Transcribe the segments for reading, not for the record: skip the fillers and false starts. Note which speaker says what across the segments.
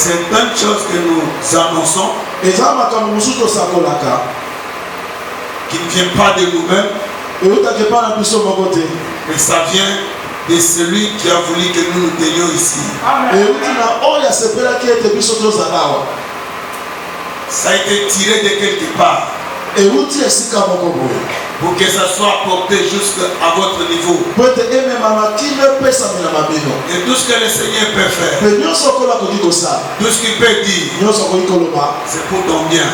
Speaker 1: C'est une chose que nous annonçons qui ne vient pas de nous-mêmes, mais ça vient de celui qui a voulu que nous nous tenions ici. Ça a été tiré de quelque part pour que ça soit porté jusqu'à votre niveau. Et tout ce que le Seigneur peut faire, tout ce qu'il peut dire, c'est pour ton bien.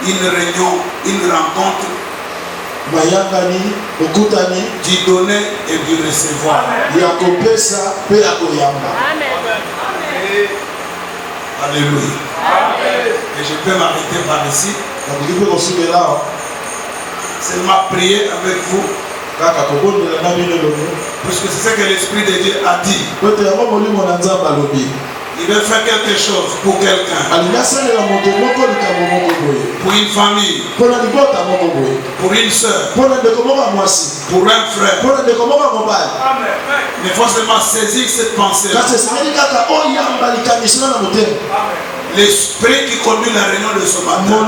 Speaker 1: Une réunion, une rencontre du donner et du recevoir. Alléluia. Et je peux m'arrêter par ici. Seulement prier avec vous. Parce que c'est ce que l'Esprit de Dieu a dit. Il veut faire quelque chose pour quelqu'un. Pour une famille. Pour une soeur. Pour un frère. Il faut seulement saisir cette pensée. L'esprit qui conduit la réunion de ce matin,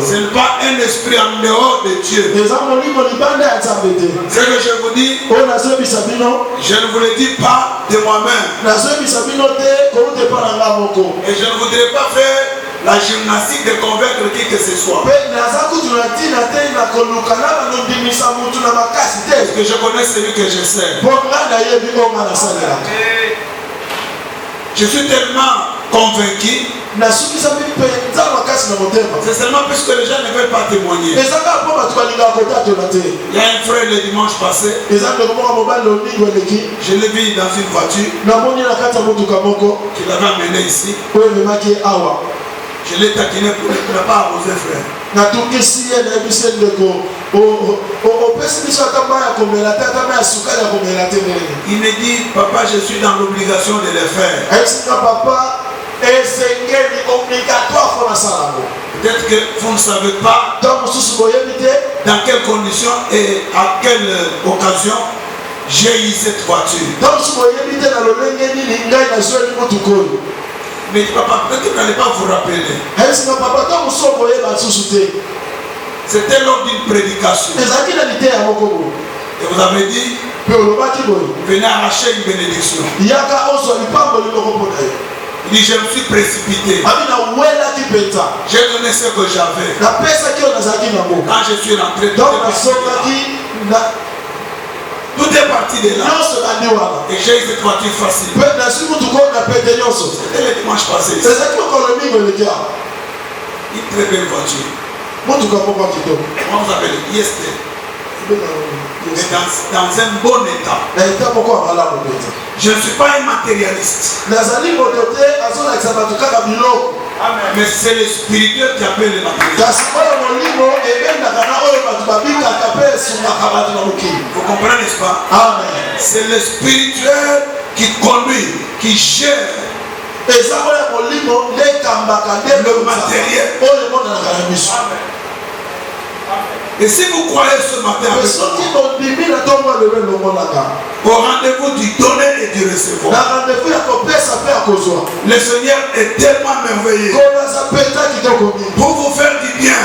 Speaker 1: ce n'est pas un esprit en dehors de Dieu. Ce que je vous dis, je ne vous le dis pas de moi-même. Et je ne voudrais pas faire la gymnastique de convaincre qui que ce soit. Parce que je connais celui que je sais. Je suis tellement convaincu. C'est seulement parce que les gens ne veulent pas témoigner. Il y a un frère le dimanche passé. Je l'ai vu dans une voiture. Je l'avais amené ici. Je l'ai taquiné pour ne pas arroser frère. Il me dit, papa, je suis dans l'obligation de le faire. Peut-être que vous ne savez pas dans quelles conditions et à quelle occasion j'ai eu cette voiture. Mais papa, peut-être que vous n'allez pas vous rappeler. C'était lors d'une prédication. Et vous avez dit, venez arracher une bénédiction. Il dit, je me suis précipité. J'ai donné ce que j'avais. Quand je suis rentré, tout est parti de là. Et j'ai eu cette voiture facile. C'était le dimanche passé. Une très belle voiture. Comment vous appelez? Yesterday. Mais dans un bon état. Je ne suis pas un matérialiste. Mais c'est le spirituel qui appelle le matérialiste. Vous comprenez, n'est-ce pas? C'est le spirituel qui conduit, qui gère le matériel. Et si vous croyez ce matin au rendez-vous du donner et du recevoir, le Seigneur est tellement merveilleux pour vous faire du bien,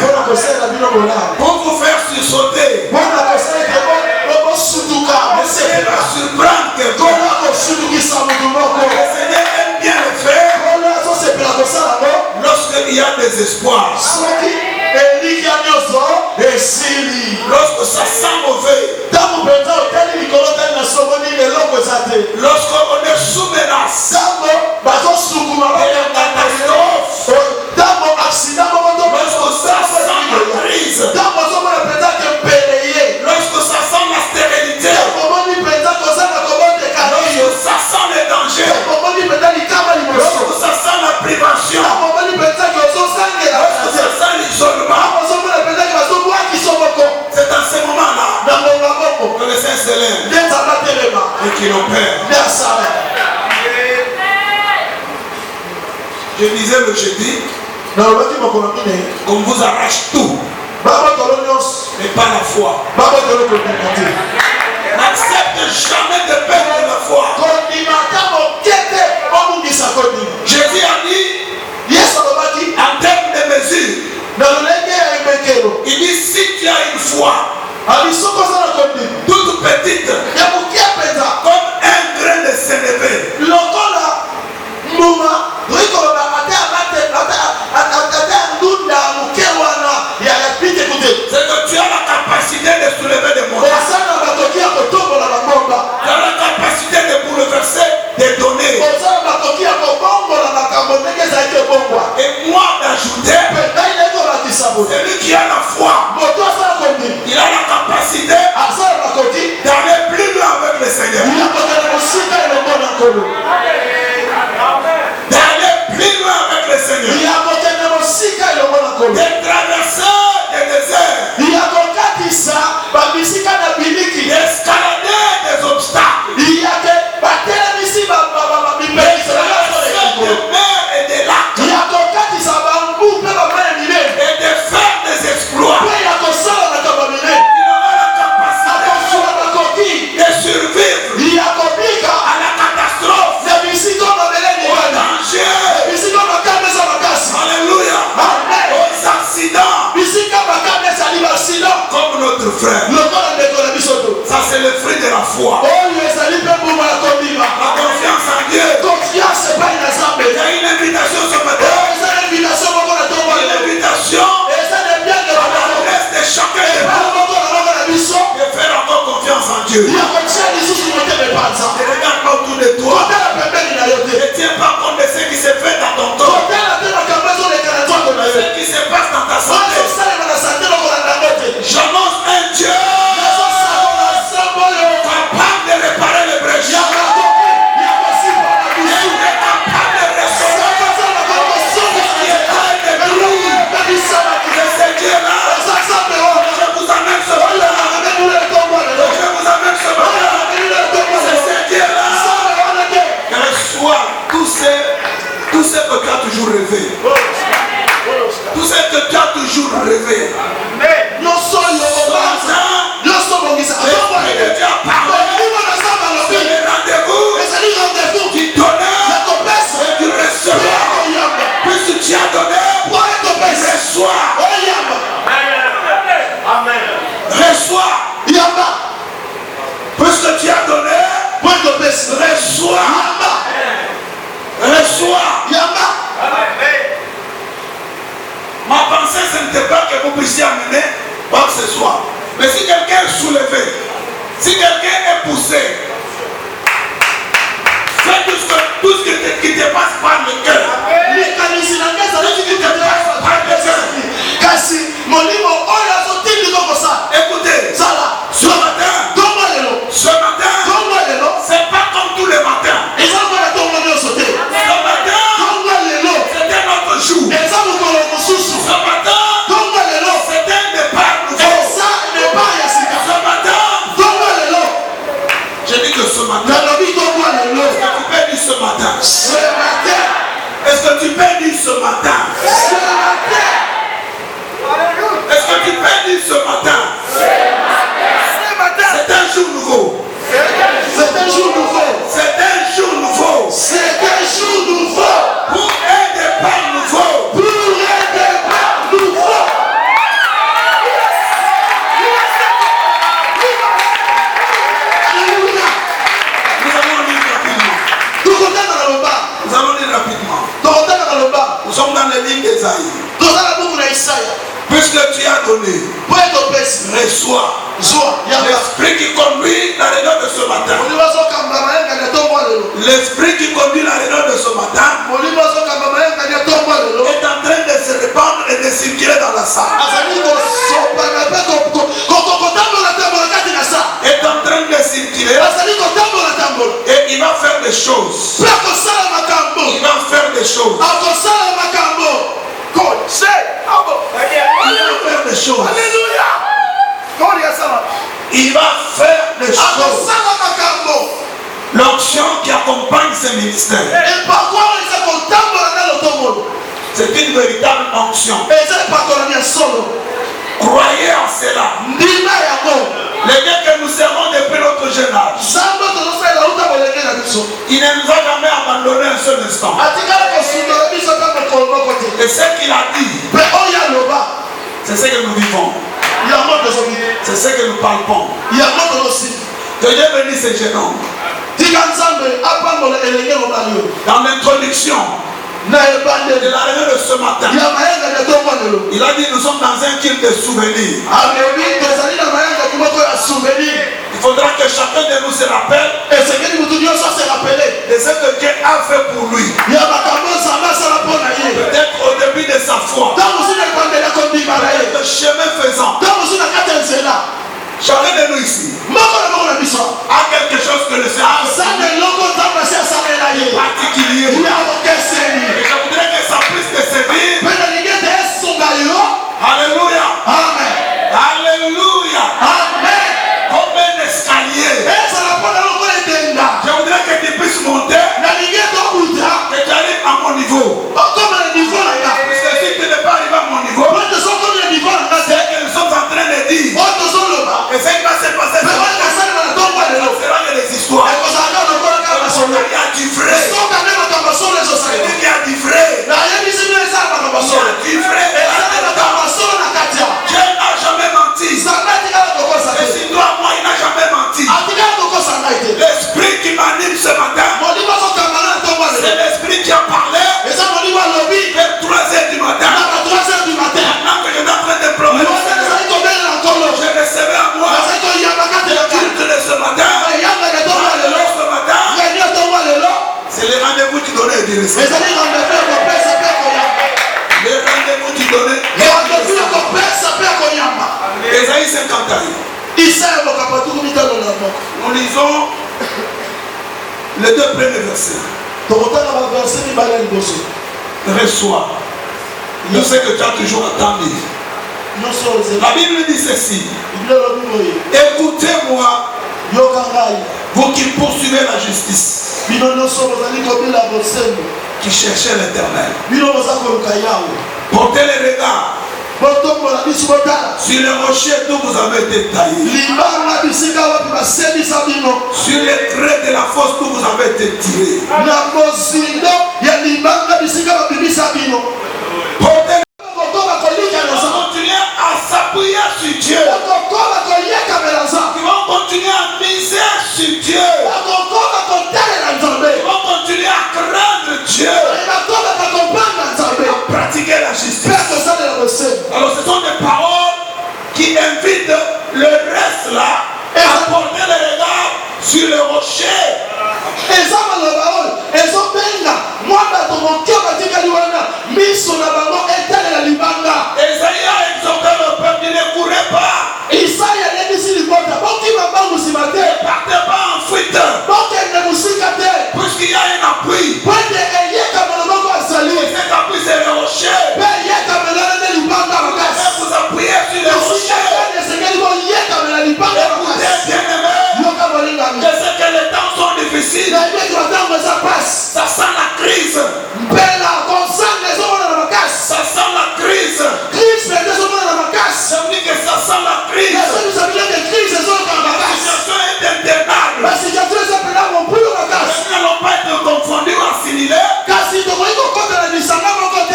Speaker 1: pour vous faire sursauter, essayer de surprendre quelqu'un. Le Seigneur aime bien le faire lorsqu'il y a des espoirs. Lorsque ça sent mauvais, lorsqu'on est sous menace, lorsque ça sent la crise, lorsque ça sent la stérilité, lorsque ça sent les dangers, lorsque ça sent la privation, lorsque ça sent l'isolement, c'est dans ces moments-là que le Saint s'élève et qu'il opère. Je disais le jeudi qu'on vous arrache tout, mais pas la foi. N'accepte jamais de perdre la foi. toute petite, comme un grain de sénévé. C'est que tu as la capacité de soulever des montagnes. Tu as la capacité de bouleverser des données. Et moi d'ajouter, celui qui a la foi, il a la capacité d'aller plus loin avec le Seigneur. D'aller plus loin avec le Seigneur. De traverser des déserts. D'escalader des obstacles. De traverser des mers et des lacs. Et de faire des exploits. Il aura la capacité de survivre à la catastrophe, au danger, alléluia, aux accidents, comme notre frère. Ça c'est le fruit de la foi. La confiance en Dieu. Il y a une invitation ce matin. Une invitation à la place de chacun de faire encore confiance en Dieu. Ne regarde pas autour de toi. Ne tiens pas compte de ce qui se fait dans ton corps. Ce qui se passe dans ta santé. J'annonce un Dieu capable de réparer les brèches. Tout ce que tu as toujours rêvé. Tout ce que tu as toujours rêvé. C'est le rendez-vous qui donnait et tu recevais. Puisque tu as donné, reçois. Reçois. Puisque tu as donné, reçois. Reçois. Ma pensée, ce n'était pas que vous puissiez amener quoi que ce soit. Mais si quelqu'un est soulevé, si quelqu'un est poussé, fais tout ce qui te passe par le cœur. Écoutez, ce matin, c'est pas comme tous les matins. Ce matin, c'est un autre jour. Ce matin, c'est un départ nouveau. Ce matin, j'ai dit que ce matin, est-ce que tu peux dire ce matin? Est-ce que tu peux dire ce matin? C'est un jour nouveau. C'est un jour nouveau. C'est un jour nouveau. C'est un jour nouveau. Pour un départ nouveau. Pour un départ nouveau. Nous allons lire rapidement. Nous allons lire rapidement. Nous sommes dans les lignes d'Ésaïe. Puisque tu as donné, reçois. L'esprit qui conduit la réunion de ce matin. L'esprit qui conduit la réunion de ce matin est en train de se répandre et de circuler dans la salle. Est en train de circuler et il va faire des choses. Il va faire des choses. Il va faire des choses. Alléluia. Il va faire des choses. L'onction qui accompagne ce ministère, c'est une véritable onction. Croyez en cela. Les gars que nous servons depuis notre jeune âge, il ne nous a jamais abandonné un seul instant. Et ce qu'il a dit, c'est ce que nous vivons. C'est ce que nous parlons. Que Dieu bénisse ce jeune homme. Dans l'introduction de la réunion de ce matin, il a dit nous sommes dans un culte de souvenirs. Il faudra que chacun de nous se rappelle de ce que Dieu a fait pour lui. Peut-être au début de sa foi, le chemin faisant. Chacun de nous ici a quelque chose que le Seigneur particulier. Et je voudrais que ça puisse te servir. Alléluia. Amen. Alléluia. Amen. Comme un escalier. Je voudrais que tu puisses monter. Que tu arrives à mon niveau. Parce que si tu n'es pas arrivé à mon niveau, c'est que nous sommes en train de dire. Et ce qui va se passer, ce sera des histoires. Il y a du vrai. Il y a du vrai. Dieu n'a jamais menti. Et si toi, moi, il n'a jamais menti. L'esprit qui m'anime ce matin, c'est l'esprit qui a parlé vers 3h du matin. Maintenant que je suis en train de pleurer, je recevais à moi le culte de ce matin. C'est les rendez-vous qui donnaient du respect. Les rendez-vous qui donnaient. Ésaïe 51. Nous lisons les 2 premiers versets. Reçois. Je sais que tu as toujours attendu. La Bible dit ceci. Écoutez-moi, vous qui poursuivez la justice, qui cherchez l'Éternel. Portez les regards sur les rochers d'où vous avez été taillés, sur les crêtes de la fosse d'où vous avez été tirés. Portez continuer à s'appuyer sur Dieu. Ils vont continuer à miser sur Dieu. Ils vont continuer à craindre Dieu. À pratiquer la justice. Alors ce sont des paroles qui invitent le reste là à porter le regard sur le rocher. Esaïe a exhorté le peuple, ne courez pas. Ne partez pas en fuite. Puisqu'il y a un appui. Et cet appui c'est le rocher. Vous appuyez sur le rocher. Écoutez bien aimé. Je sais que les temps sont difficiles. Ça sent la crise. Ça sent la crise. Ça veut dire que ça sent la crise. La situation est intenable. Nous n'allons pas être confondus ou assimilés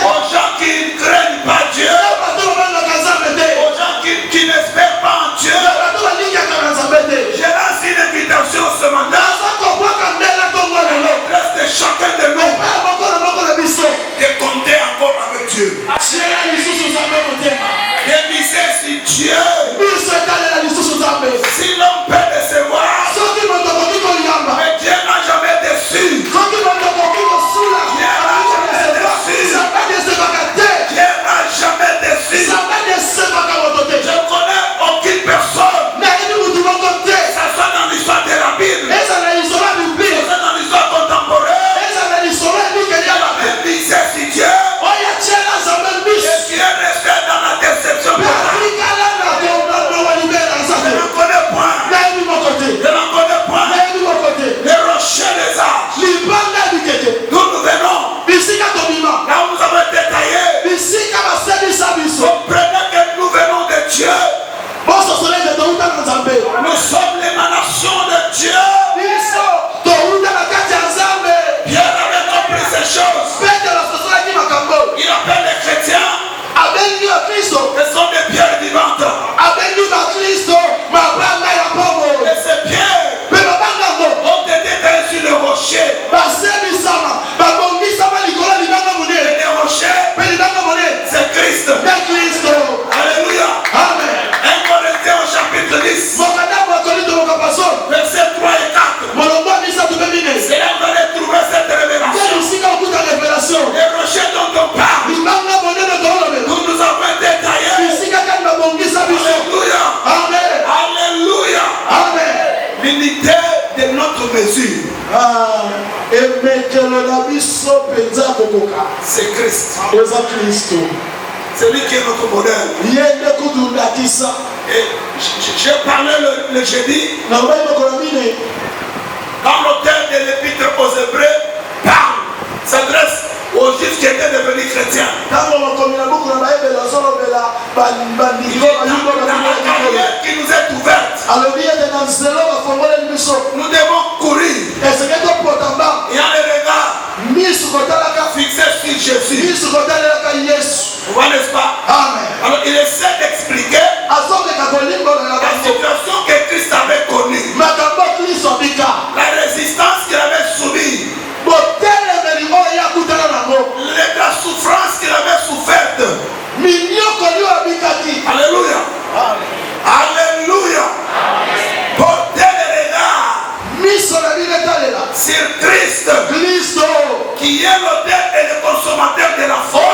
Speaker 1: aux gens qui ne craignent pas Dieu, aux gens qui n'espèrent pas en Dieu. Je lance une invitation ce matin. Reste chacun de nous de compter encore avec Dieu. De miser sur Dieu. Si l'homme peut décevoir, mais Dieu n'a jamais déçu. Dieu n'a jamais déçu. Je ne connais aucune personne, que ça soit dans l'histoire de la Bible, que ça soit dans l'histoire contemporaine, mais misé sur Dieu, et qui est resté dans la déception. Je n'en connais point. Les rochers des âges. D'où nous venons. Là où nous avons été taillés. Comprenez que nous venons de Dieu. Nous sommes l'émanation de Dieu. Pierre avait compris ces choses. Il appelle les chrétiens. Ce sont des pierres vivantes. C'est Christ.
Speaker 2: Christ.
Speaker 1: C'est lui qui est notre modèle. Et j'ai parlé le jeudi. Quand l'auteur de l'épître aux Hébreux parle, s'adresse aux Juifs qui étaient devenus chrétiens. Qui nous est ouverte. Nous devons courir. Et en le regard fixé sur Jésus. N'est-ce pas? Amen. Alors il essaie d'expliquer la situation que Christ avait connue. La résistance qu'il avait subie. La souffrance qu'il avait soufferte. Alléluia. Alléluia. Portez le regard sur Christ, qui est l'auteur et le consommateur de la foi.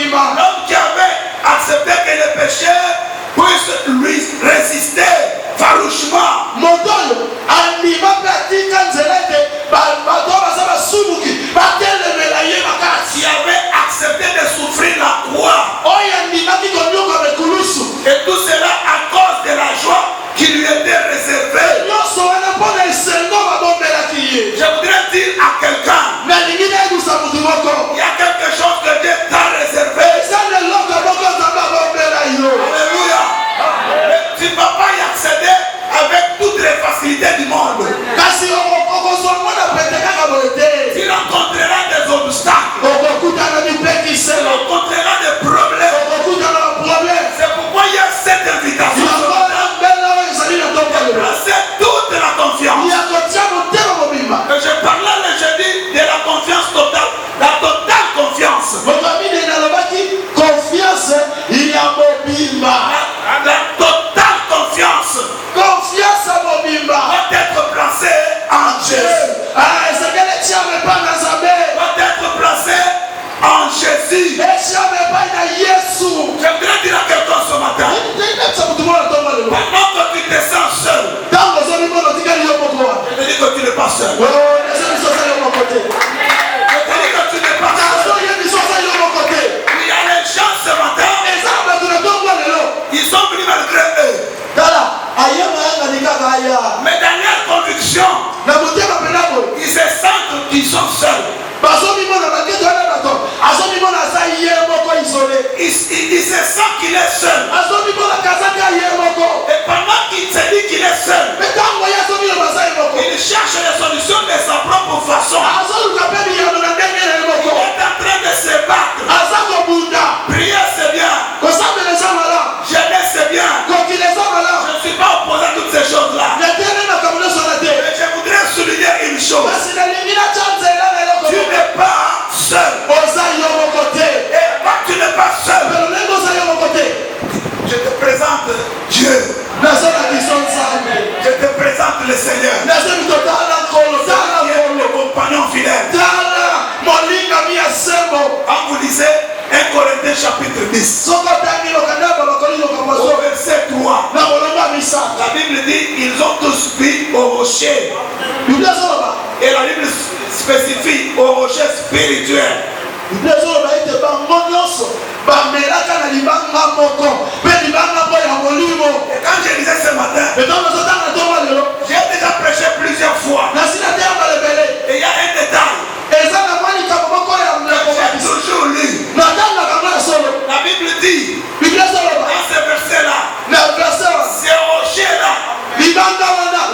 Speaker 1: L'homme qui avait accepté que les pécheurs puissent lui résister farouchement. Qui avait accepté de souffrir la croix. Et tout cela à cause de la joie qui lui était réservée. Je voudrais dire à quelqu'un, il y a quelque chose que Dieu t'a réservé. Alléluia. Mais tu ne vas pas y accéder avec toutes les facilités du monde. Tu rencontreras des obstacles. Tu rencontreras des problèmes. C'est pourquoi il y a cette invitation. Placez toute la confiance. Que je parlais le jeudi de la confiance totale. La totale confiance. La totale confiance. Doit être placée en Jésus. Doit être placée en Jésus. J'aimerais dire à quelqu'un ce matin. Pendant que tu te sens seul, je te dis que tu n'es pas seul. Je te dis que tu n'es pas seul. Il y a les gens ce matin. Ils sont venus malgré eux. Mais dans leur conviction, ils se sentent qu'ils sont seuls. Il se sent qu'il est seul. Et pendant qu'il se dit qu'il est seul, il cherche les solutions de sa propre façon. Il est en train de se battre. Prier c'est bien. Jeûner c'est bien. Je ne suis pas opposé à toutes ces choses-là. Mais je voudrais souligner une chose. Tu n'es pas seul. Et quand tu n'es pas seul, je te présente Dieu. Je te présente le Seigneur. Le compagnon fidèle. Quand vous lisez 1 Corinthiens chapitre 10, au verset 3, la Bible dit ils ont tous fui au rocher. Et la Bible spécifie au rocher spirituel. Et quand je disais ce matin, j'ai déjà prêché plusieurs fois. Et il y a un détail. J'ai toujours lu. La Bible dit, dans ce verset-là, ces rochers-là,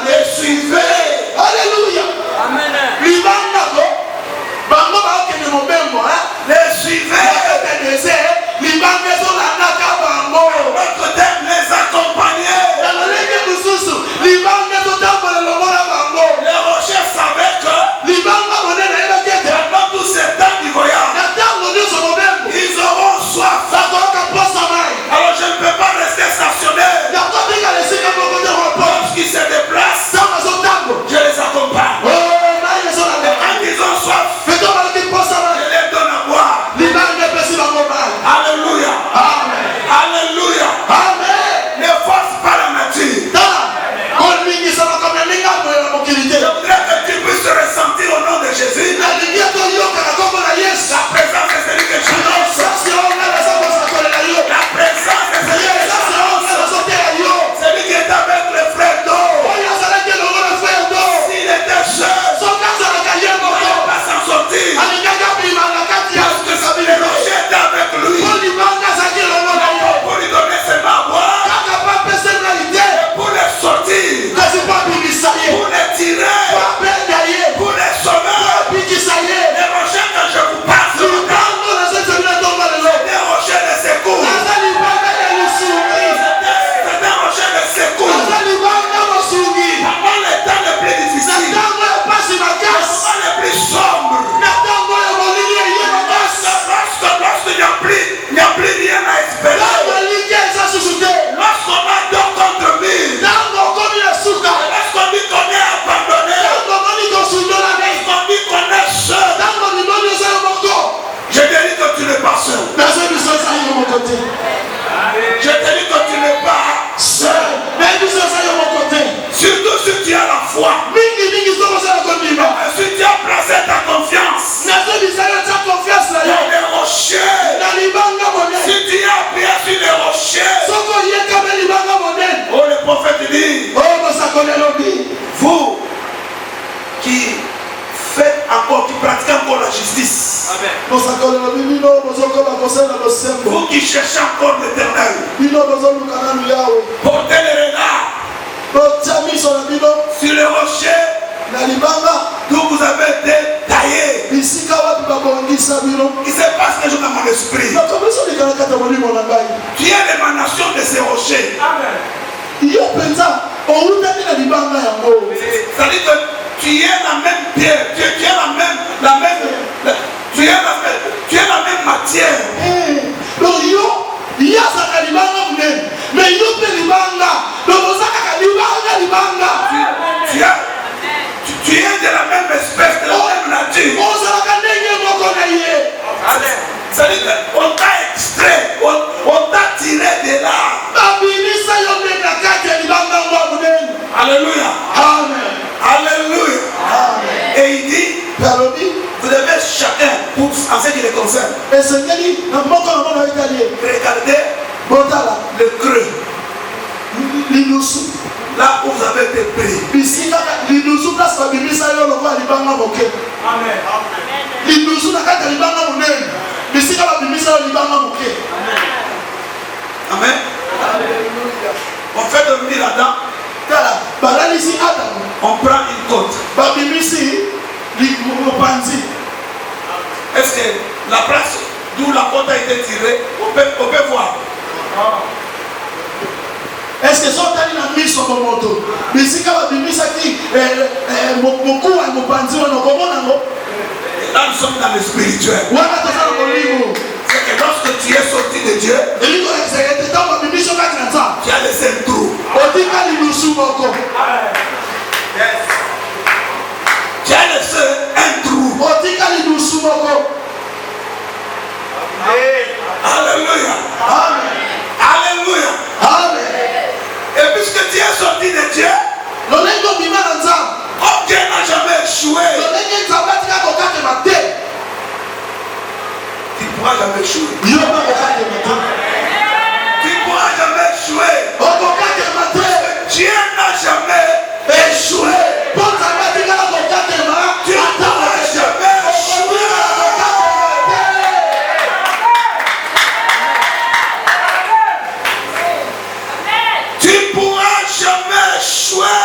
Speaker 1: les suivez. Alléluia. Amen. Les suivez. Notre thème, les accompagner. Les rochers savaient fait encore, qui pratique encore la justice. Vous qui cherchez encore l'Éternel, portez le regard sur le rocher d'où vous avez été taillé. Il se passe quelque chose dans mon esprit. Tu es l'émanation de ces rochers. C'est-à-dire que tu es la même pierre, tu es la même matière. Tu es de la même espèce, de la même nature. C'est-à-dire qu'on t'a extrait, on t'a tiré de là. Alléluia. Amen. Alléluia. Amen. Et il dit, vous devez chacun, en ce qui les concerne, regardez le creux. Là où vous avez été pris. Amen. On fait dormir là-dedans. On prend une côte. Est-ce que la place d'où la côte a été tirée, on peut voir? Est-ce que sont allés dans mission de moto? Mais si quand on dit ça qui beaucoup à mon bandit on a comment non? Là nous sommes dans le spirituel. C'est que lorsque tu es sorti de Dieu, tu as laissé un trou. Tu as laissé un trou. Alléluia. Amen. Alléluia. Amen. Et puisque tu es sorti de Dieu, comme Dieu n'a jamais échoué, tu ne pourras jamais échouer. Tu ne pourras jamais échouer. Dieu n'a jamais échoué. Tu ne pourras jamais échouer. Tu ne pourras jamais échouer.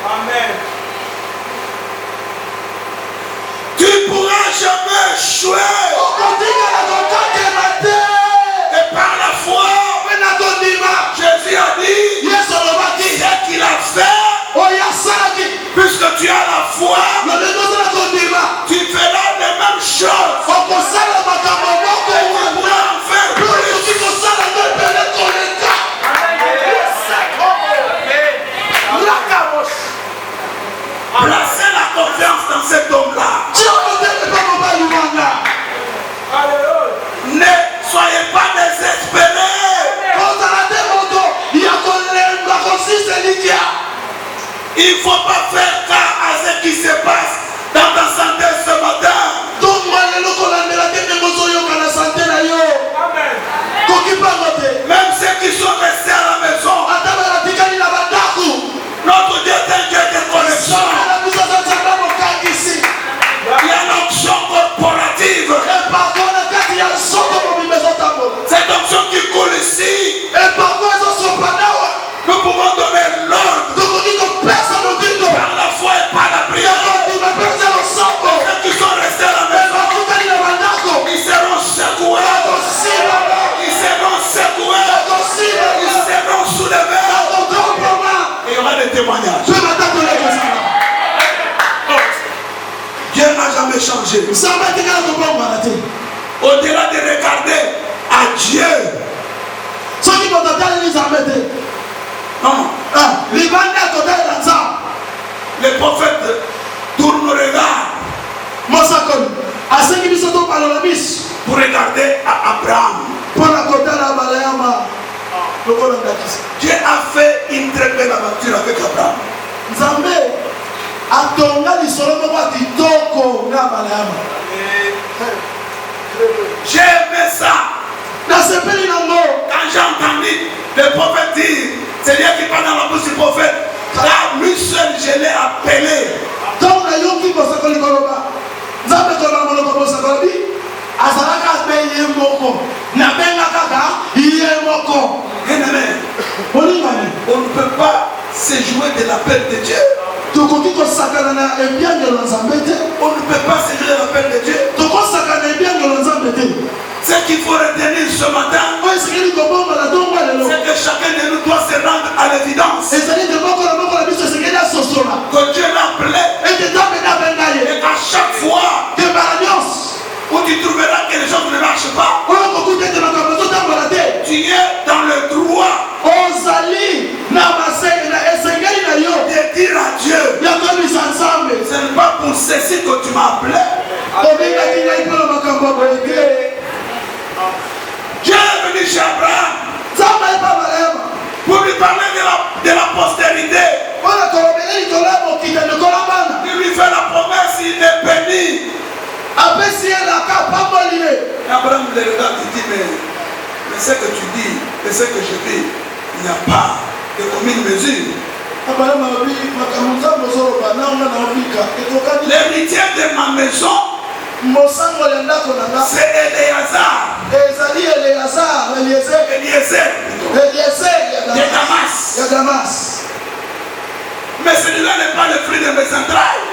Speaker 1: Amen. Tu ne pourras jamais échouer. Et par la foi, Jésus a dit ce qu'il a fait. Puisque tu as la foi, tu feras les mêmes choses. Tu pourras en faire plus. Placez la confiance dans cet homme-là. Ne soyez pas désespérés. Il ne faut pas faire cas à ce qui se passe dans ta santé ce matin. Même ceux qui sont restés à la maison, notre Dieu est un Dieu de connexion. Il y a l'onction corporative. Cette onction qui coule ici, nous pouvons donner l'ordre par la foi et par la prière. Ceux qui sont restés à la maison, ils seront secoués. Ils seront secoués. Ils seront soulevés. Et il y aura des témoignages. Dieu n'a jamais changé. Au-delà de regarder à Dieu. Non. Les prophètes tournent le regard pour regarder à Abraham. Dieu a fait une très belle aventure avec Abraham. J'ai aimé ça. Quand j'ai entendu les prophètes dire, c'est Dieu qui parle dans la bouche du prophète, Car lui seul, je l'ai appelé. On ne peut pas se jouer de l'appel de Dieu. On ne peut pas se jouer de l'appel de Dieu. Ce qu'il faut retenir ce matin, c'est que chacun de nous doit se rendre à l'évidence que Dieu l'a appelé. Et à chaque fois où tu trouveras que les choses ne marchent pas, tu es dans le droit de dire à Dieu, ce n'est pas pour ceci que tu m'as appelé. Dieu est venu chez Abraham pour lui parler de la postérité. Il lui fait la promesse, il est béni. Abraham le regarde et dit, mais ce que tu dis et ce que je dis, il n'y a pas de commune mesure. L'héritier de ma maison, c'est Éléazar. Eliezer de Damas. Mais celui-là n'est pas le fruit de mes entrailles.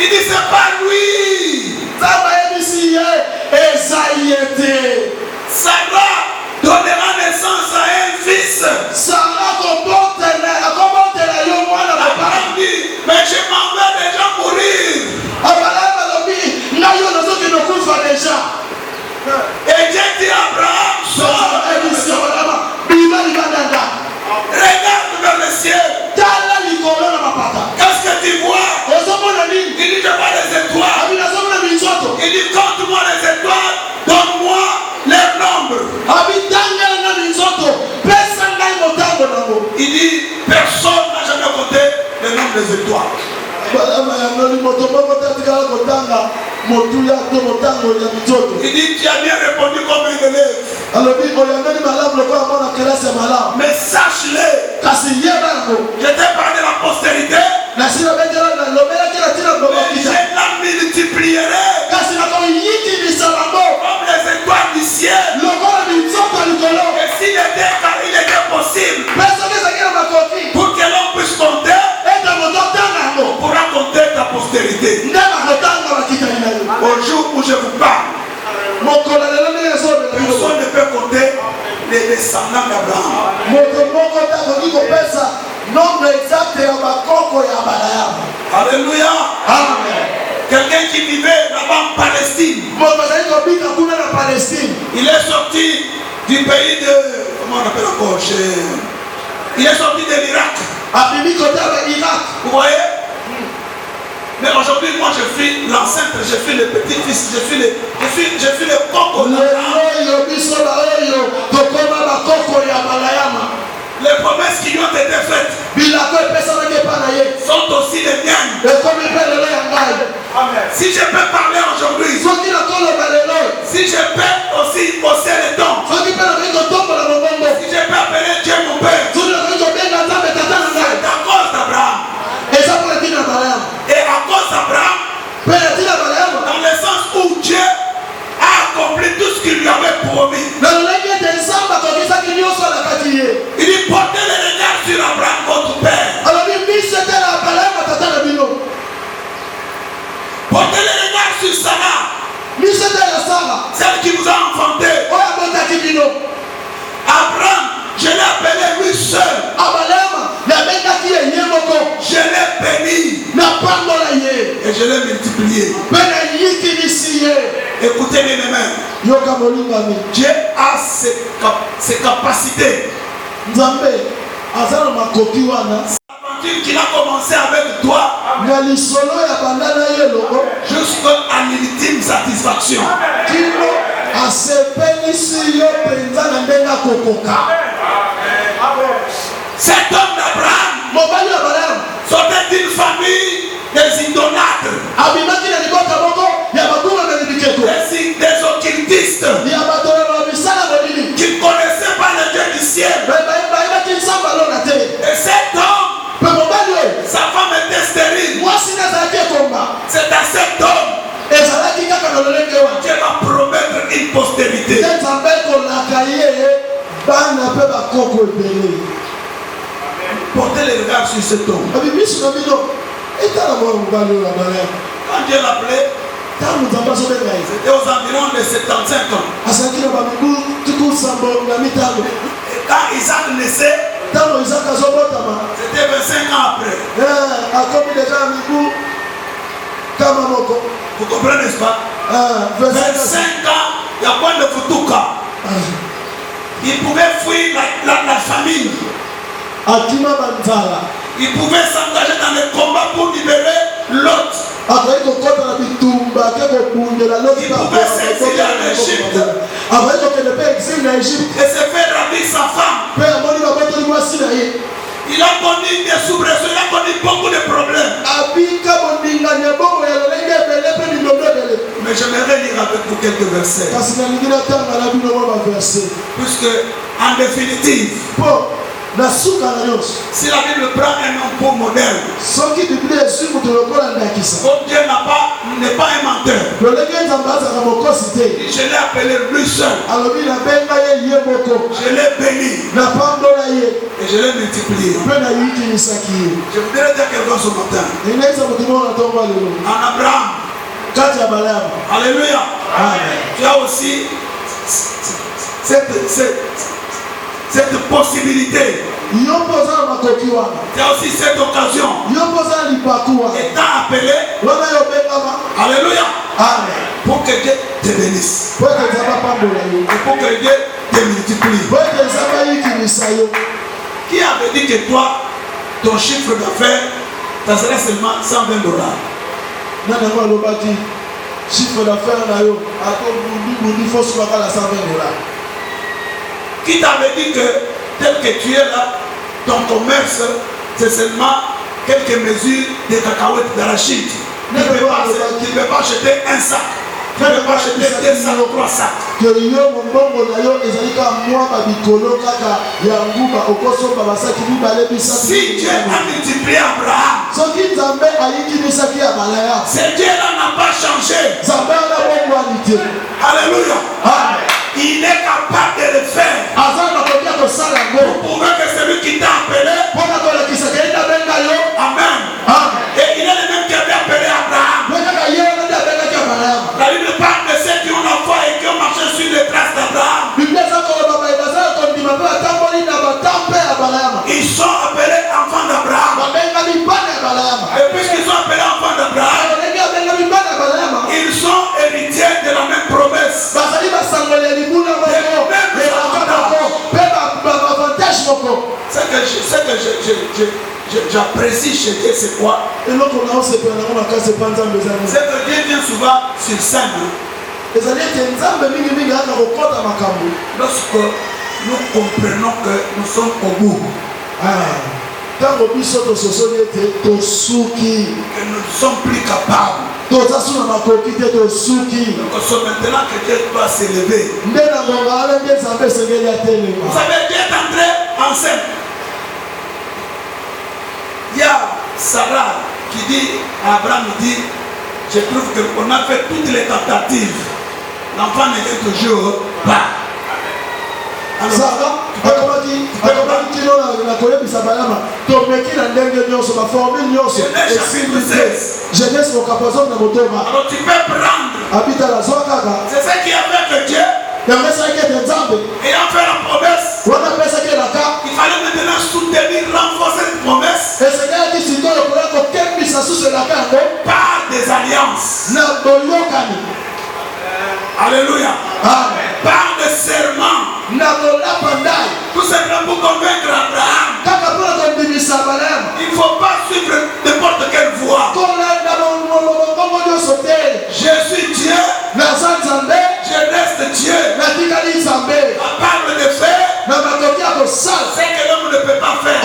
Speaker 1: Il dit c'est pas lui. Sarah donnera naissance à un fils. Abraham dit, mais je m'en vais déjà mourir. Et Dieu dit à Abraham, regarde vers le ciel. Qu'est-ce que tu vois? Il dit, je vois les étoiles. Il dit, compte-moi les étoiles, donne-moi leur nombre. Il dit, personne n'a jamais compté le nombre des étoiles. Il dit, tu as bien répondu comme un élève. Mais sache-le, je t'ai parlé de la postérité, mais je la multiplierai comme les étoiles du ciel. Et s'il était possible pour que l'on puisse compter, on pourra compter ta postérité. Au jour où je vous parle, personne ne peut compter les descendants d'Abraham. Alléluia. Amen. Quelqu'un qui vivait là-bas en Palestine. Il est sorti du pays de... Comment on appelle encore? Il est sorti de l'Irak. Vous voyez? Mais aujourd'hui, moi je suis l'ancêtre, je suis le petit-fils, je suis le coco. Les promesses qui lui ont été faites sont aussi les miennes. Si je peux parler aujourd'hui, si je peux aussi bosser les dents, si je peux appeler Dieu mon Père, c'est à cause d'Abraham. Et à cause d'Abraham, dans le sens où Dieu a accompli tout ce qu'il lui avait promis. Il dit, portez les regards sur Abraham, votre père. Portez les regards sur Sarah, celle qui vous a enfanté. Abraham, je l'ai appelé lui seul. Je l'ai béni et je l'ai multiplié. Écoutez bien mes mains. Dieu a ses capacités. L'aventure qu'il a commencé avec toi jusqu'à l'ultime satisfaction. Cet homme d'Abraham sortait d'une famille des idolâtres, des occultistes qui ne connaissaient pas le Dieu du ciel. Portez les regards sur cet homme. Quand Dieu l'appelait, c'était aux environs de 75 ans. Et quand Isaac naissait, c'était 25 ans après. Vous comprenez, n'est-ce pas? 25 ans, il y a quoi de Futuka? Il pouvait fuir la famille. Il pouvait s'engager dans les combats pour libérer l'autre. Il pouvait s'exiler en Égypte et se faire ravir sa femme. Il a connu des soubresauts, il a connu beaucoup de problèmes. Mais j'aimerais lire avec vous quelques versets. Puisque, en définitive, si la Bible prend un homme pour modèle, comme Dieu n'est pas un menteur, je l'ai appelé lui seul. Je l'ai béni et je l'ai multiplié. Je voudrais dire quelque chose ce matin. En Abraham, alléluia, tu as aussi cette possibilité. Tu as aussi cette occasion. Étant appelé, alléluia, pour que Dieu te bénisse et pour que Dieu te multiplie. Qui avait dit que toi, ton chiffre d'affaires, ça serait seulement $120? Chiffre d'affaires, qui t'avait dit que tel que tu es là, ton commerce, c'est seulement quelques mesures de cacahuètes d'arachide. Tu ne peux pas acheter un sac. Tu ne peux pas acheter 2 sacs ou 3 sacs. Si Dieu a multiplié Abraham, ce Dieu-là n'a pas changé. Alléluia. Amen. Il est capable de le faire. Pour prouver que celui qui t'a appelé, amen. Et il est le même qui avait appelé Abraham. La Bible parle de ceux qui ont la foi et qui ont marché sur les traces d'Abraham. Ils sont appelés enfants d'Abraham. Et puisqu'ils sont appelés enfants d'Abraham, ils sont héritiers de la même promesse. Ce que j'apprécie chez Dieu, c'est quoi? C'est que Dieu vient souvent sur scène. Lorsque nous comprenons que nous sommes au bout, que nous ne sommes plus capables. Donc c'est maintenant que Dieu doit s'élever. Vous savez, Dieu est entré enceinte. Il y a Sarah qui dit à Abraham, dit, je trouve qu'on a fait toutes les tentatives. L'enfant n'est toujours pas. Alors,
Speaker 2: Jeunesse au capazon de Motoma.
Speaker 1: Alors tu peux prendre.
Speaker 2: Habite à la Zoakaka.
Speaker 1: C'est ce qui a fait que Dieu.
Speaker 2: Et en fait
Speaker 1: la promesse. Il fallait maintenant soutenir, renforcer cette promesse. Par des alliances. Alléluia.
Speaker 2: Amen.
Speaker 1: Par des serments. Tout simplement pour convaincre Abraham. Il ne faut pas suivre n'importe quelle voie. Je suis Dieu. Je reste Dieu. À part le faire, c'est que l'homme ne peut pas faire.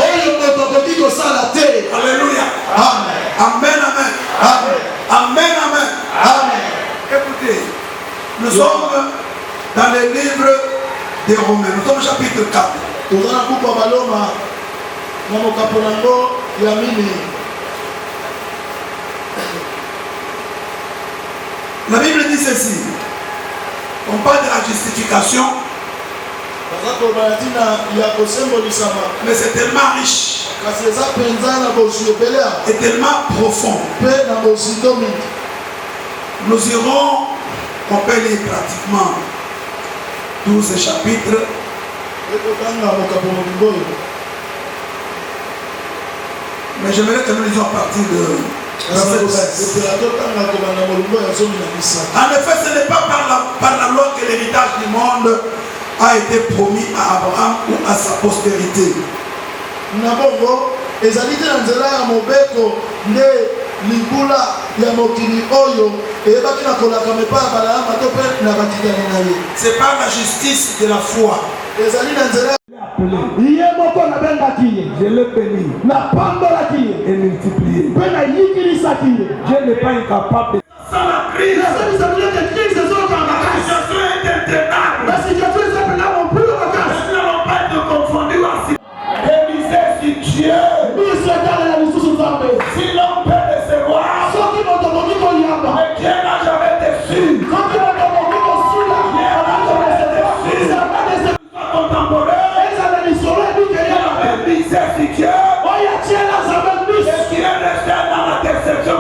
Speaker 1: Alléluia.
Speaker 2: Amen.
Speaker 1: Amen, amen.
Speaker 2: Amen.
Speaker 1: Amen, amen.
Speaker 2: Amen.
Speaker 1: Écoutez, nous sommes dans les livres des Romains. Nous sommes au chapitre 4. La Bible dit ceci. On parle de la justification. Mais c'est tellement riche et tellement profond. Nous irons, on peut lire pratiquement 12 chapitres. Mais j'aimerais que nous lisions à partir de verset 16. En effet, ce n'est pas par la loi que l'héritage du monde a été promis à Abraham ou à sa postérité. C'est par la justice de la foi. Je l'ai béni et multiplié. Dieu n'est pas incapable. Sans la crise, la situation est intenable. Nous n'allons pas être confondus ainsi. Réviser sur Dieu. Si l'homme peut décevoir, mais Dieu n'a jamais déçu. Contemporain, misé sur Dieu, et qui est resté dans la déception.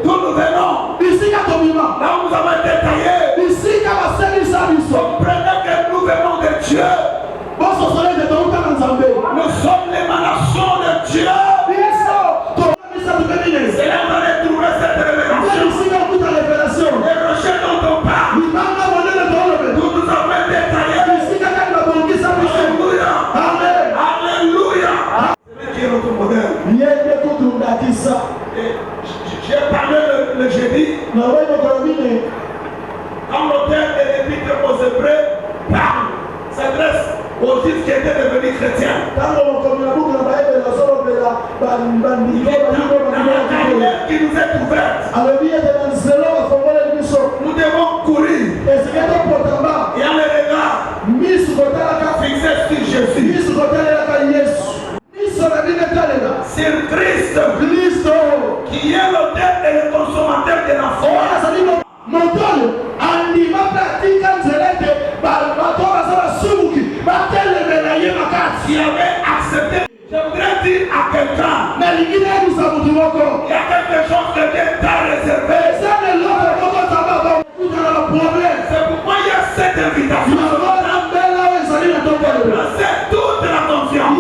Speaker 1: D'où nous venons, là où nous avons détaillé, comprenez que nous venons de Dieu. Nous sommes l'émanation de Dieu. C'est là qu'on a trouvé cette révélation. Les rochers dont on parle, d'où nous avons détaillé. Alléluia. Alléluia. C'est qui est notre modèle. J'ai parlé le jeudi. Quand l'auteur de l'Épître aux Hébreux parle, s'adresse aux Juifs qui étaient devenus chrétiens. Qui nous est ouverte. Nous devons courir. Et en le regard fixé sur Jésus. Sur Christ, qui est l'auteur et le consommateur de la foi. Qui avait accepté. Je voudrais dire à quelqu'un, il y a quelque chose que Dieu t'a réservé. C'est pourquoi il y a cette invitation. C'est toute la confiance.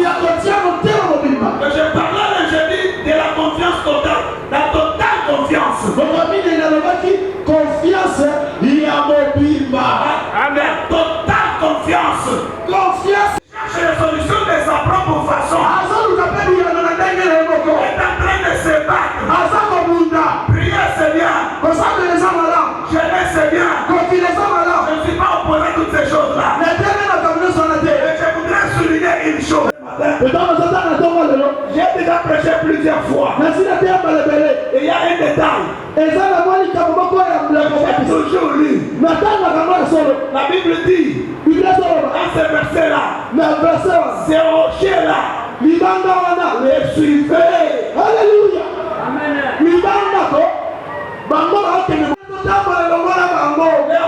Speaker 1: Que je parlais le jeudi de la confiance totale. La totale confiance. Amen. Totale confiance. Cherche les solutions de sa propre façon. Est en train de se battre. Prier c'est bien. Jeûner c'est bien. Je ne suis pas opposé à toutes ces choses-là. Mais je voudrais souligner une chose. J'ai déjà prêché plusieurs fois. Et il y a un détail. J'ai toujours lu. La Bible dit, dans ce verset-là, ces rochers-là, les suivez.
Speaker 2: Alléluia.
Speaker 1: Amen. Les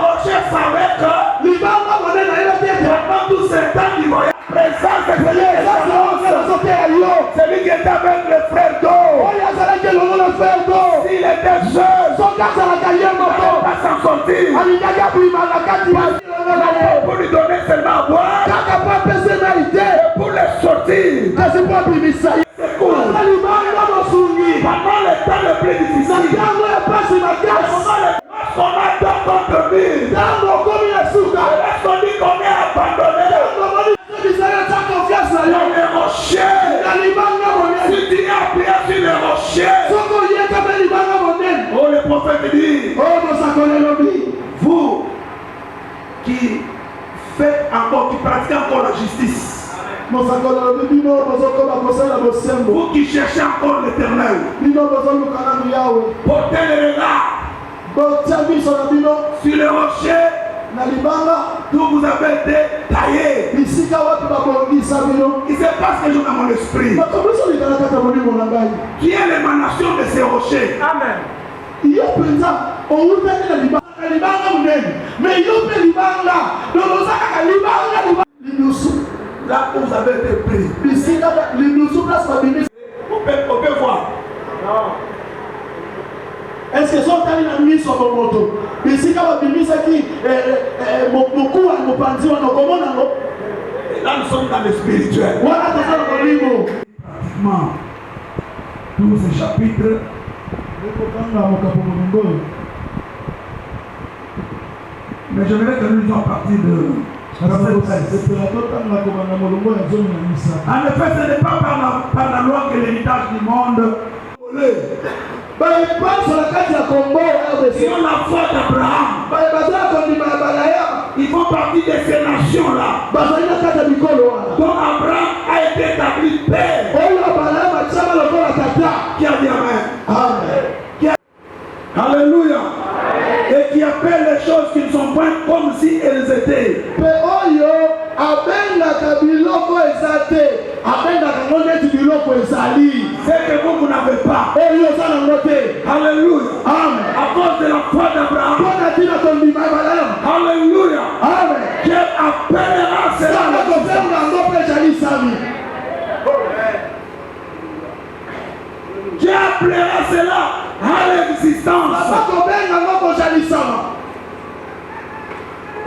Speaker 1: rochers savaient que pendant tous ces temps du voyage, présence de celui qui était avec le frère d'eau, s'il était seul, il ne pouvait pas s'en sortir. Pour lui donner seulement à boire, et pour les sortir. C'est cool. Pendant le temps le plus difficile, on a tant contre lui. On dit qu'on est abandonné. Les rochers. Si tu as appuyé sur les rochers. Oh, le prophète dit, vous qui faites encore, qui pratiquez encore la justice. Vous qui cherchez encore l'Éternel, portez le regard sur le rocher d'où vous avez été taillé. Il se passe quelque chose dans mon esprit. Qui est l'émanation de ces rochers? Amen.
Speaker 2: Mais yo pe libanga, donc ça libanga
Speaker 1: là où vous avez été pris. On peut voir.
Speaker 2: Est-ce que sont allés dans mise sur mon moto? Mais si quand on dit ça qui mon cou à mon panzi on comment on
Speaker 1: là nous sommes dans le spirituel.
Speaker 2: Voilà tout ça dans le livre.
Speaker 1: Pratiquement tous ces chapitres. Mais j'aimerais que nous soyons partis de verset 13. En effet, ce n'est pas par la loi que l'héritage du monde sinon la foi d'Abraham. Ils font partie de ces nations-là. Donc Abraham a été établi père. Qui a dit Amen? Alléluia. Et qui appelle les choses qui ne sont point comme si elles étaient. C'est que vous n'avez pas. Alléluia.
Speaker 2: Amen.
Speaker 1: À cause de la foi d'Abraham. Alléluia. Dieu appellera cela. Dieu appellera cela à l'existence.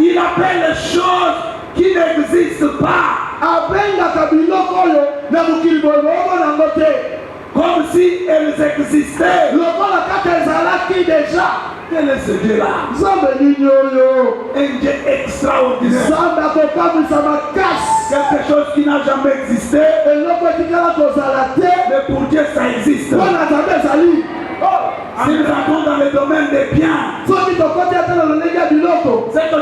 Speaker 1: Il appelle les choses qui n'existent pas comme si elles existaient. Quel est ce Dieu-là? Un Dieu extraordinaire. Quelque chose qui n'a jamais existé. Mais pour Dieu ça existe. Si nous entrons dans le domaine des biens, ce que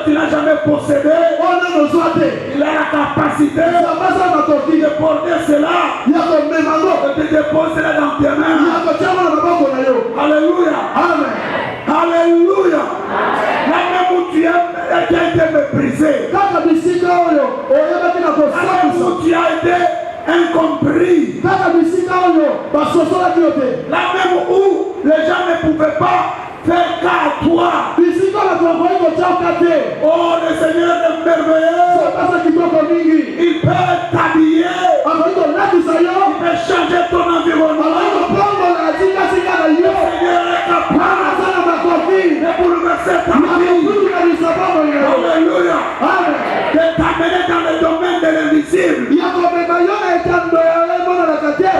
Speaker 1: tu n'as jamais possédé, il a la capacité de porter cela et de déposer cela dans tes mains. Alléluia. Alléluia. Là même où tu as été méprisé, là même où tu as été incompris, là même où les gens ne pouvaient pas faire cas à toi. Oh, le Seigneur est merveilleux. Il peut t'habiller. Il peut changer ton environnement. Le Seigneur est capable de bouleverser ta vie. Alléluia. De t'amener dans le domaine de l'invisible. Dans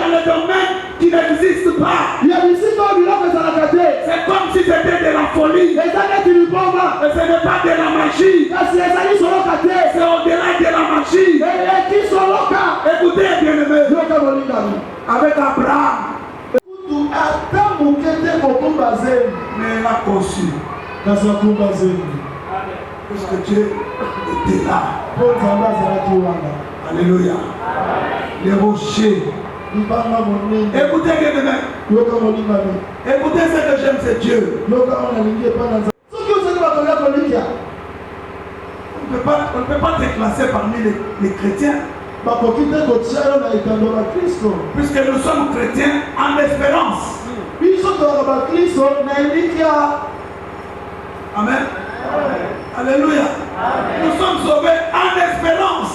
Speaker 1: le domaine qui n'existe pas. C'est comme si c'était de la folie. Et ce n'est pas de la magie. C'est au-delà de la magie. Écoutez bien aimé. Avec Abraham. Mais il a conçu. Puisque Dieu était là. Alléluia. Les rochers. Écoutez bien aimé. Écoutez ce que j'aime, c'est Dieu. On ne peut pas te classer parmi les chrétiens. Puisque nous sommes chrétiens en espérance. Amen. Alléluia. Nous sommes sauvés en espérance.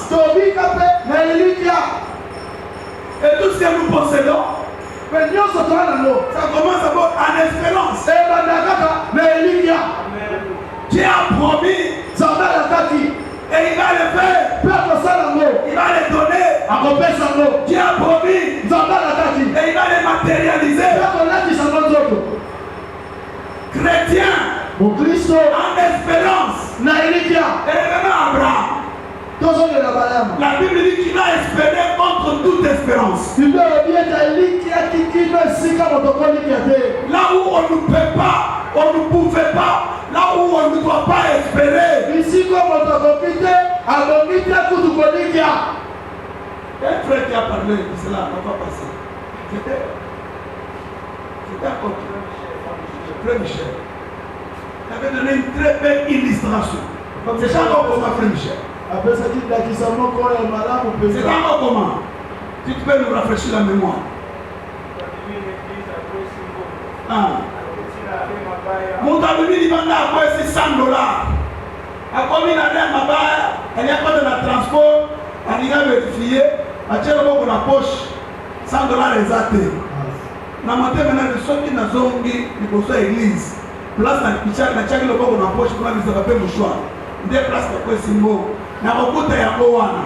Speaker 1: Et tout ce que nous possédons, ça commence d'abord en espérance. Dieu a promis et il va le faire. Il va le donner. Dieu a promis et il va le matérialiser. Chrétien en espérance. Et vraiment Abraham. La Bible dit qu'il a espéré contre toute espérance. Là où on ne peut pas, on ne pouvait pas, là où on ne doit pas espérer. Un frère qui a parlé de cela n'a pas passé. C'était un autre. Frère Michel. Il avait donné une très belle illustration. C'est ça comment Frère Michel. C'est pas comment. Si tu peux nous rafraîchir la mémoire. Ah. Mon ami dit maintenant après c'est $100. A combien d'années ma bas, elle y a pas de la transport, elle y a vérifié, à tirer beaucoup la poche, $100 exacté. Na matin maintenant de ceux qui n'a zongi, il faut faire église. Place na picha na chaki le beaucoup la poche pour la mise à paix mouchoir. Des places pour quoi simbo. Na beaucoup de yako wana.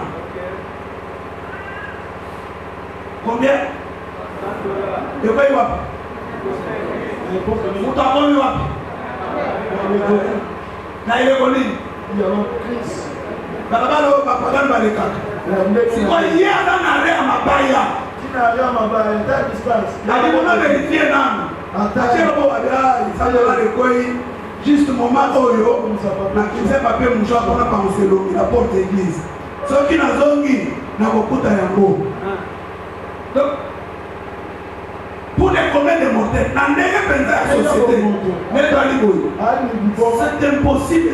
Speaker 1: Combien? De quoi il va? Vous t'avez vu wapi? Na ile koni. Barabara bapagani balekaka. Si kwa yeye ana area mabaya. Alimona vérifier nani. Achero bo abia isanga le koi juste moment oyo na kinze papier mouchoir pour na penselo la porte d'église. Ce qui na zongi na kokuta yango. Donc pour les communs de mortels, dans les société, c'est impossible.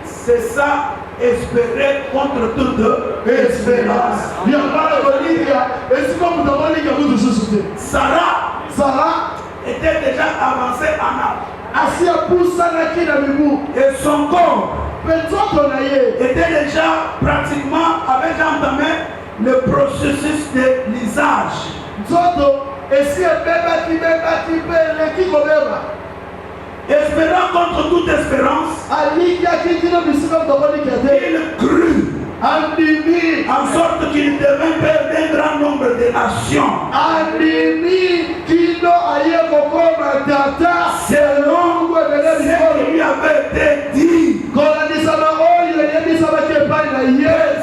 Speaker 1: C'est ça, espérer contre toute espérance. Sarah était déjà avancé en âge. Et son corps était déjà pratiquement, avait déjà entamé le processus de lisage. Espérant contre toute espérance, il crut en sorte qu'il devint père d'un grand nombre de nations. Selon ce qui lui avait été dit, quelle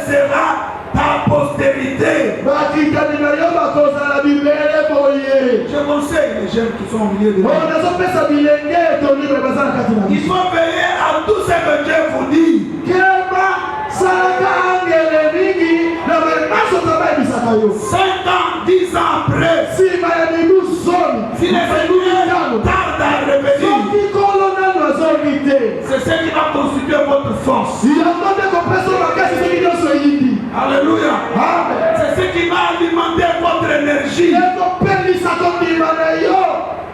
Speaker 1: sera ta postérité. Je conseille les jeunes qui sont au milieu de nous. Il faut veiller à tout ce que Dieu vous dit. 5 ans, 10 ans après, si les Seigneurs tardent à revenir, c'est ce qui va constituer votre force. Alléluia. C'est ce qui va alimenter votre énergie.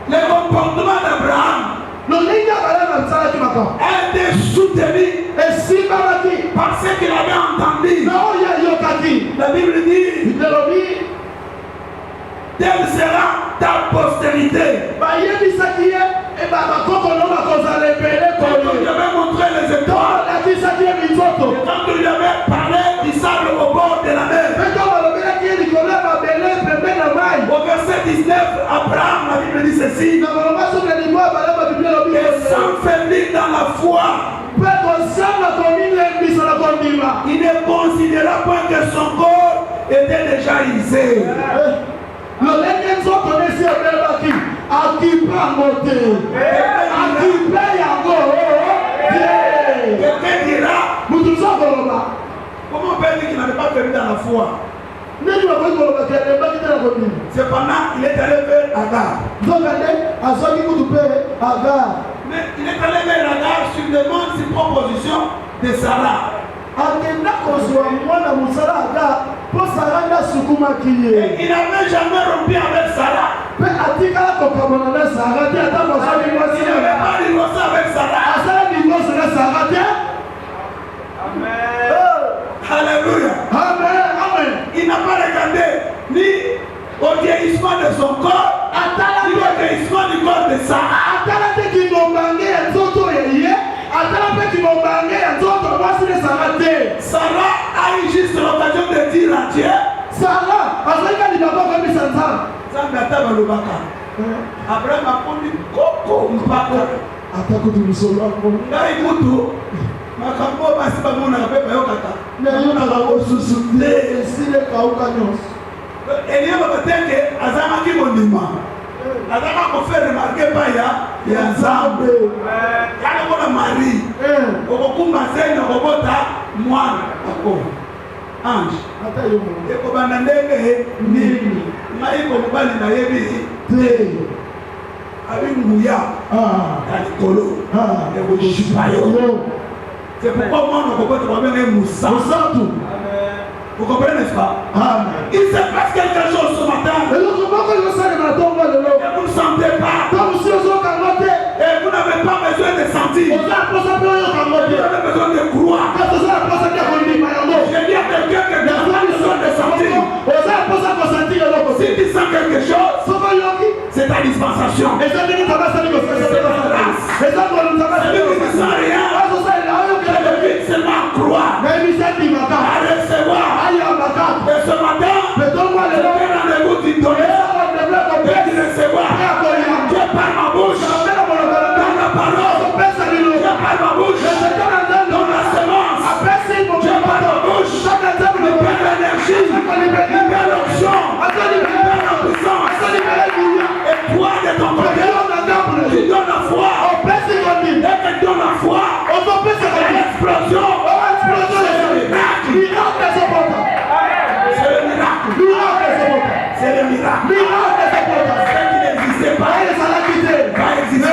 Speaker 1: Le comportement d'Abraham a été soutenu par ce qu'il avait entendu. La Bible dit, telle sera ta postérité. Quand on lui avait montré les étoiles, quand on lui avait parlé du sable au bord de la mer, au verset 19, Abraham, la Bible dit ceci, et s'enfermer dans la foi, il ne considéra pas que son corps était déjà usé. Quelqu'un dira, comment on peut dire qu'il n'avait pas perdu dans la foi? Cependant, il est allé vers Agar. Mais il est allé vers Agar sur demande, sur proposition de Sarah. Et il n'avait jamais rompu avec Sarah. Il n'avait pas divorcé avec Sarah. Alléluia. Il n'a pas regardé ni au vieillissement de son corps, ni au vieillissement du corps de Sarah. Sarah a eu juste l'occasion de dire à Dieu, Abraham a connu Koko Mpaka. Makambo basi bamona pepa yokata. Na bango susunde esile kauka nyos. Eliya babateke azama kibondima. Azama ko faire remarquer pa ya Nzambe. Kana kona Marie. Okokumba zena kobota mwana ako. Ange. Ata yo mo. Eko bana ndenge nini. Maiko mubali na yebi te. Abi nguya. Kalikolo. Eko shipayo. C'est pourquoi moi, nous comprenons bien Moussa. Vous comprenez, n'est-ce pas?
Speaker 2: Amen.
Speaker 1: Il se passe quelque chose ce matin. Et vous ne sentez pas. Et vous n'avez pas besoin de sentir. Vous avez besoin de croire. Je dis à quelqu'un que tu n'as pas besoin de sentir. Si tu sens quelque chose, c'est ta dispensation. C'est ta grâce. Celui qui ne sent rien, je devine seulement à croire, à recevoir. Et ce matin, je fais rendez-vous d'une donnée et de recevoir. Je parle ma bouche dans la parole. Je parle ma bouche dans la semence. Je parle ma bouche. Libère l'énergie. Libère l'onction. Libère la puissance. Et toi de ton côté, tu donnes la foi. Et tu donnes la foi. L'explosion. C'est le miracle. C'est le miracle. Ce qui n'existait pas va exister.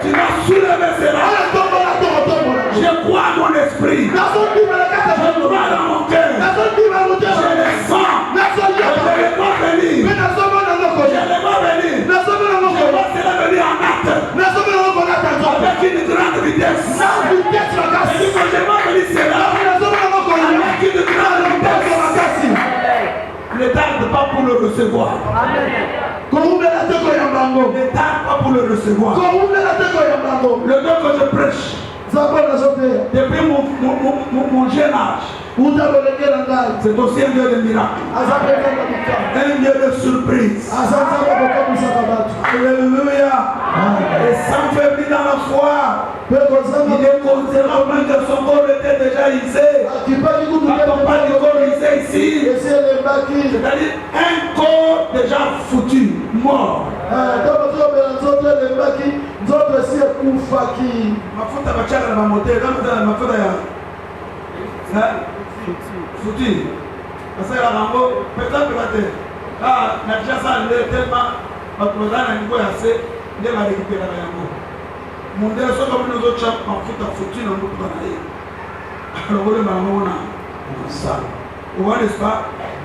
Speaker 1: Tu vas soulever cela. Je crois à mon esprit. Je crois dans mon cœur. Je le sens. Je ne vais pas venir. Je ne vais pas venir. Je vois cela venir en acte. Avec une grande vitesse. Et quand je vais venir cela, avec une grande vitesse. Ne tarde pas pour le recevoir. Ne tarde pas pour le recevoir. Le Dieu que je prêche, depuis mon jeune âge, c'est aussi un Dieu de miracle, un Dieu de surprise. Alléluia. Et sans faiblir dans la foi, il est considérant même que son corps était déjà usé. Quand on parle du corps usé ici, c'est-à-dire un corps déjà foutu, mort. Mafuta bachaka na moteur kama mafuta ya foutu. Parce que la rambo peut-être na déjà ça tellement bakoza na niveau ya se nde ba récupérer yango. Monde so comme nous autres mafuta foutu na ndo na ye. Alors le maman ça. Vous voyez, n'est-ce pas?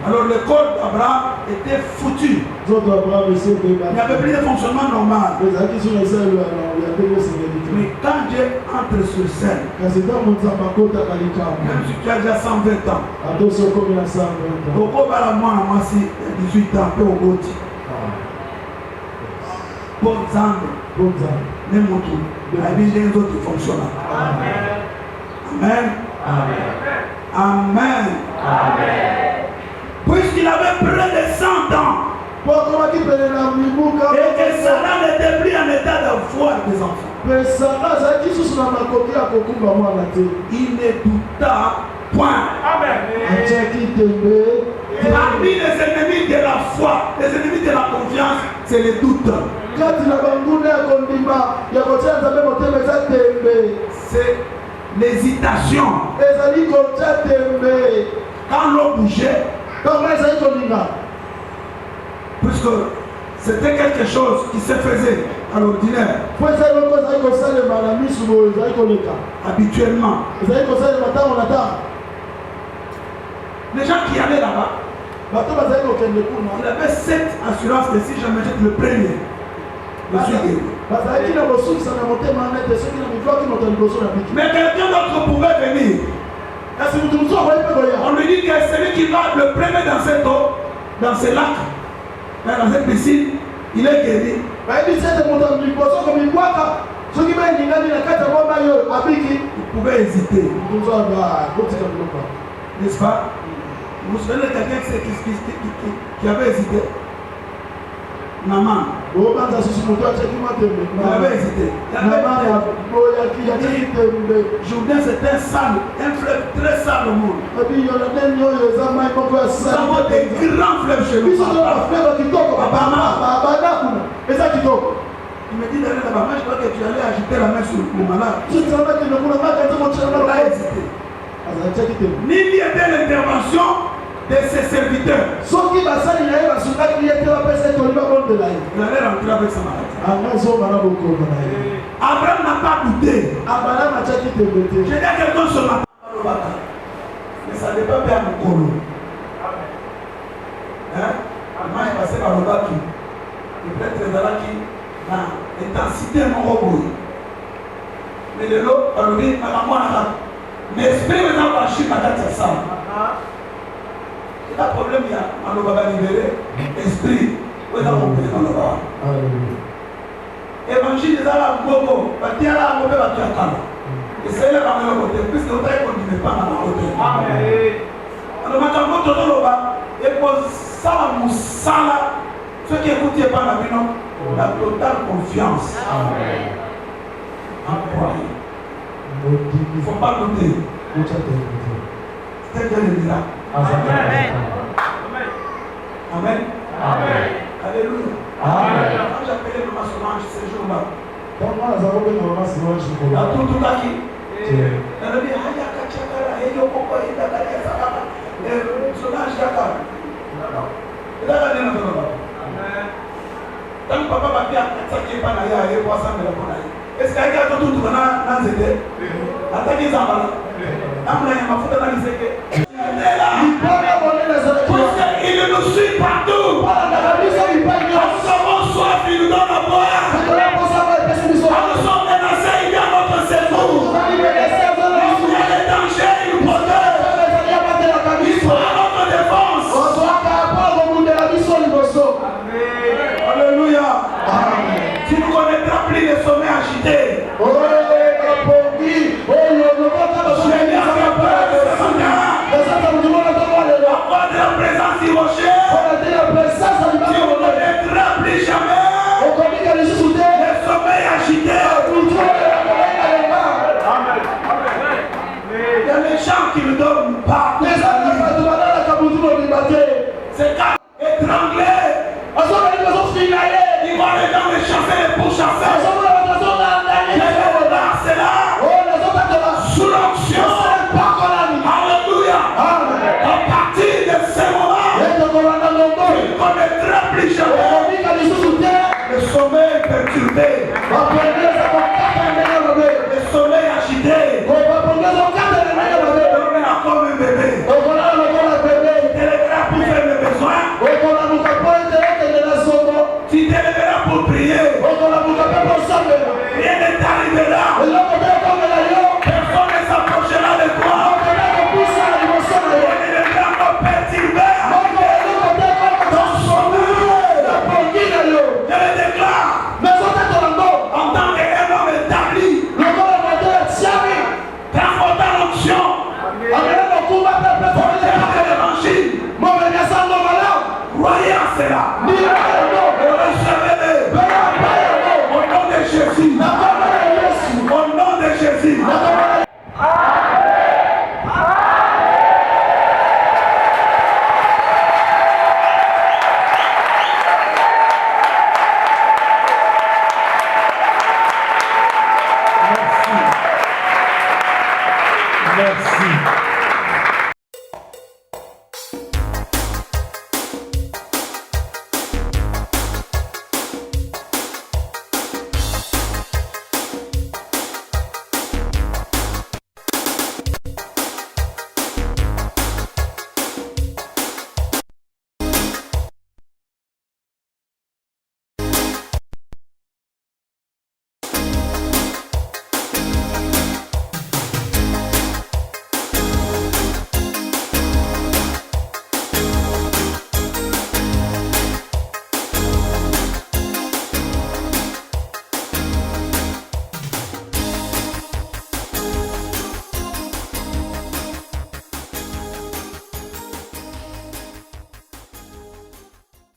Speaker 1: Alors le corps d'Abraham était foutu. Il n'y avait plus de fonctionnement normal. Mais quand Dieu entre sur scène, même si tu as déjà 120 ans, pourquoi la moi 18 ans, peu au bout. Bon sang, même mon tour. La vie des autres fonctionnants. Amen. Amen. Amen. Puisqu'il avait près de 100 ans et que Sarah n'était plus en état de voir des enfants, il ne douta point. Amen. Parmi les ennemis de la foi, les ennemis de la confiance, c'est le doute. C'est l'hésitation. Quand l'eau bougeait, puisque c'était quelque chose qui se faisait à l'ordinaire, habituellement. Les gens qui allaient là-bas, il avait cette assurance que si jamais j'étais le premier, je suis guéri. Mais quelqu'un d'autre pouvait venir. On lui dit que celui qui va le premier dans cette eau, dans ce lac, dans cette piscine, il est guéri. Il pouvait hésiter. N'est-ce pas? Vous vous souvenez de quelqu'un qui avait hésité? Maman. Il avait hésité. Jourdain, c'était un sale, un fleuve très sale au monde. Nous avons des grands fleuves chez nous. Il me dit d'aller là-bas, moi je crois que tu allais agiter la main sur le malade. Il a hésité. Ni il y avait l'intervention de ses serviteurs.
Speaker 2: Il
Speaker 1: allait rentrer avec sa maladie. Abraham n'a pas douté. J'ai dit à quelqu'un ce matin, mais ça ne dépend pas de mon colo. Moi, je passais par le bac. Peut-être que l'intensité est mon robot. Mais de l'eau, mais l'esprit maintenant va chier ma date, c'est ça. C'est pas problème, il y a un va libérer l'esprit. Où est-ce qu'on peut dans le bas? Évangile est là, Bobo, va dire là, Bobo va dire là. Et c'est là qu'on est côté, puisque vous ne continuez pas dans la côté. Alors maintenant, vous êtes là, et pour ça, Moussala, ceux qui écoutent pas la vie, la totale confiance. Incroyable. Il ne faut pas douter. C'est bien le miracle. Amen. Amen. Amen. Alléluia. Amen. Quand j'appelais le maçonnage ces jours-là, il y a tout à qui. Quand papa va dire que est-ce qu'il y a tout le monde attaqué ça? Il nous suit partout. On commence soif, il nous donne à boire. Nous sommes menacés, il y a notre séjour. Il y a des dangers, il nous protège. Il sera à notre défense. Alléluia. Tu ne connaîtras plus les sommets agités. De la présence du rocher, tu ne connaîtras plus jamais les sommeils agités. Il y a les gens qui nous donnent partout. C'est quand étranglé. Ils vont aller dans les chasser, les pourchasser. C'est là, sous l'onction. Alléluia. À partir de ce moment, tu ne connaîtras plus jamais le sommeil perturbé, le sommeil agité. Dormir comme un bébé. Tu te lèveras pour faire mes besoins. Tu te lèveras pour prier. Rien ne t'arrivera. Personne ne s'approchera de toi. Je le déclare en tant qu'un homme établi, transportant l'onction, porteur de l'évangile, croyez en cela.